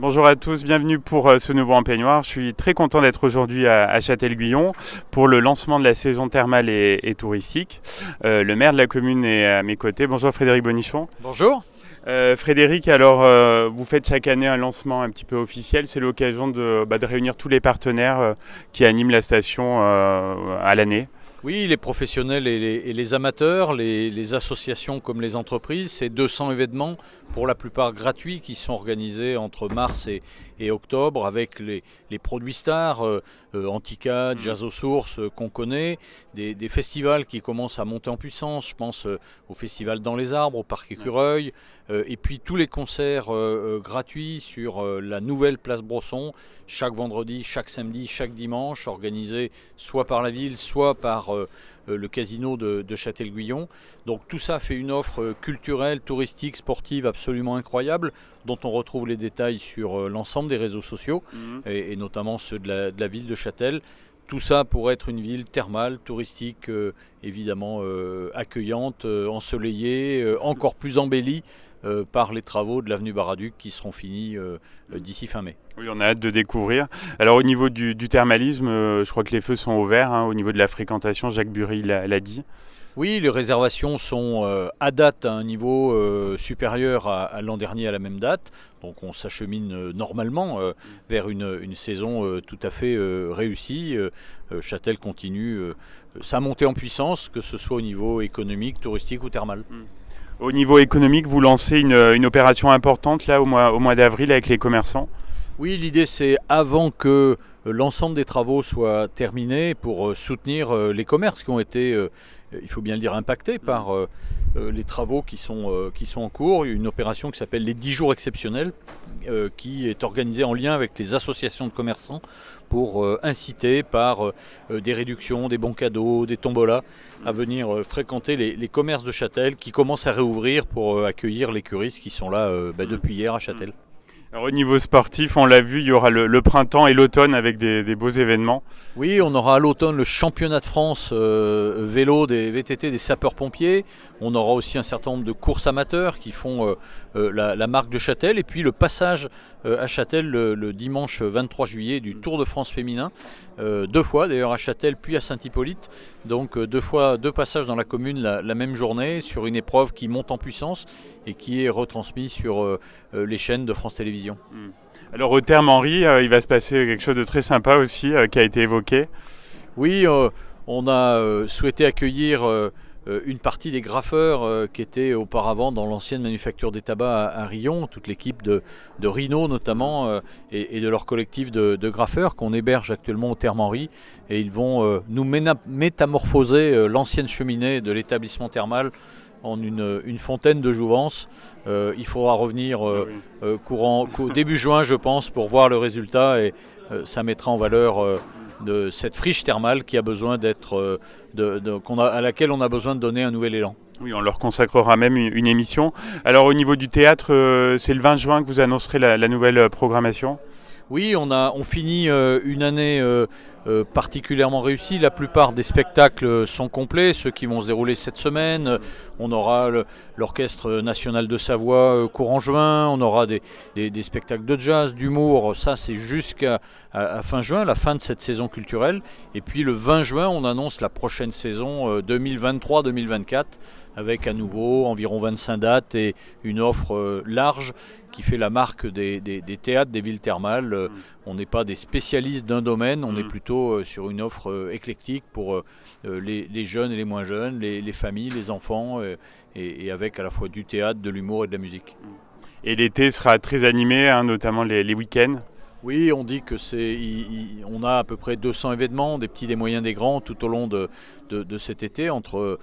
Bonjour à tous, bienvenue pour ce nouveau En Peignoir. Je suis très content d'être aujourd'hui à Châtel-Guyon pour le lancement de la saison thermale et touristique. Le maire de la commune est à mes côtés. Bonjour Frédéric Bonichon. Bonjour. Frédéric, alors vous faites chaque année un lancement un petit peu officiel. C'est l'occasion de réunir tous les partenaires qui animent la station à l'année. Oui, les professionnels et les amateurs, les associations comme les entreprises, c'est 200 événements, pour la plupart gratuits, qui sont organisés entre mars et octobre avec les produits stars, Antica, Jazz aux Sources qu'on connaît, des festivals qui commencent à monter en puissance, je pense au festival Dans les Arbres, au Parc Écureuil, et puis tous les concerts gratuits sur la nouvelle place Brosson, chaque vendredi, chaque samedi, chaque dimanche, organisés soit par la ville, soit par le casino de Châtel-Guyon. Donc tout ça fait une offre culturelle, touristique, sportive absolument incroyable, dont on retrouve les détails sur l'ensemble des réseaux sociaux, et notamment ceux de la ville de Châtel. Tout ça pour être une ville thermale, touristique, évidemment accueillante, ensoleillée, encore plus embellie par les travaux de l'avenue Baraduc qui seront finis d'ici fin mai. Oui, on a hâte de découvrir. Alors au niveau du thermalisme, je crois que les feux sont ouverts. Au niveau de la fréquentation, Jacques Bury l'a dit. Oui, les réservations sont à date à un niveau supérieur à l'an dernier à la même date. Donc on s'achemine normalement vers une saison tout à fait réussie. Châtel continue sa montée en puissance, que ce soit au niveau économique, touristique ou thermal. Au niveau économique, vous lancez une opération importante là au mois d'avril avec les commerçants. Oui, l'idée c'est avant que l'ensemble des travaux soient terminés pour soutenir les commerces qui ont été, il faut bien le dire, impactés par les travaux qui sont en cours. Il y a une opération qui s'appelle les 10 jours exceptionnels qui est organisée en lien avec les associations de commerçants pour inciter par des réductions, des bons cadeaux, des tombolas à venir fréquenter les commerces de Châtel qui commencent à réouvrir pour accueillir les curistes qui sont là depuis hier à Châtel. Alors, au niveau sportif, on l'a vu, il y aura le printemps et l'automne avec des beaux événements. Oui, on aura à l'automne le championnat de France vélo des VTT des sapeurs-pompiers. On aura aussi un certain nombre de courses amateurs qui font la marque de Châtel. Et puis le passage à Châtel le dimanche 23 juillet du Tour de France féminin. 2 fois d'ailleurs à Châtel puis à Saint-Hippolyte. Donc 2 passages dans la commune la même journée sur une épreuve qui monte en puissance et qui est retransmise sur les chaînes de France Télévisions. Alors au Therme Henry, il va se passer quelque chose de très sympa aussi qui a été évoqué. Oui, on a souhaité accueillir une partie des graffeurs qui étaient auparavant dans l'ancienne manufacture des tabacs à Riom, toute l'équipe de Rhino notamment et de leur collectif de graffeurs qu'on héberge actuellement au Therme Henry, et ils vont nous métamorphoser l'ancienne cheminée de l'établissement thermal en une fontaine de jouvence. Il faudra revenir début juin, je pense, pour voir le résultat, et ça mettra en valeur de cette friche thermale qui a besoin d'être, à laquelle on a besoin de donner un nouvel élan. Oui, on leur consacrera même une émission. Alors au niveau du théâtre, c'est le 20 juin que vous annoncerez la nouvelle programmation. Oui, on finit une année particulièrement réussie. La plupart des spectacles sont complets, ceux qui vont se dérouler cette semaine. On aura l'Orchestre National de Savoie courant juin, on aura des spectacles de jazz, d'humour, ça c'est jusqu'à fin juin, la fin de cette saison culturelle. Et puis le 20 juin, on annonce la prochaine saison 2023-2024, avec à nouveau environ 25 dates et une offre large qui fait la marque des théâtres des villes thermales. On n'est pas des spécialistes d'un domaine, on est plutôt sur une offre éclectique pour les jeunes et les moins jeunes, les familles, les enfants, et avec à la fois du théâtre, de l'humour et de la musique. Et l'été sera très animé, notamment les week-ends. Oui, on dit que on a à peu près 200 événements, des petits, des moyens, des grands, tout au long de cet été, entre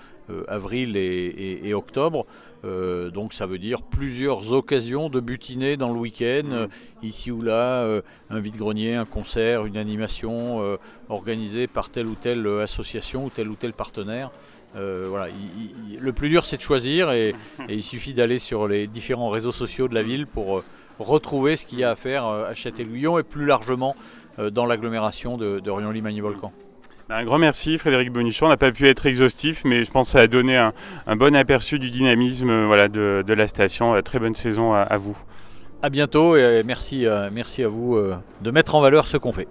avril et octobre. Donc ça veut dire plusieurs occasions de butiner dans le week-end, ici ou là, un vide-grenier, un concert, une animation organisée par telle ou telle association ou tel partenaire. Voilà, le plus dur c'est de choisir, et il suffit d'aller sur les différents réseaux sociaux de la ville pour retrouver ce qu'il y a à faire à Châtel-Guyon et plus largement dans l'agglomération de Riom-Limagny-Volcan. Un grand merci Frédéric Bonichon, on n'a pas pu être exhaustif, mais je pense que ça a donné un bon aperçu du dynamisme de la station. Très bonne saison à vous. À bientôt et merci à vous de mettre en valeur ce qu'on fait.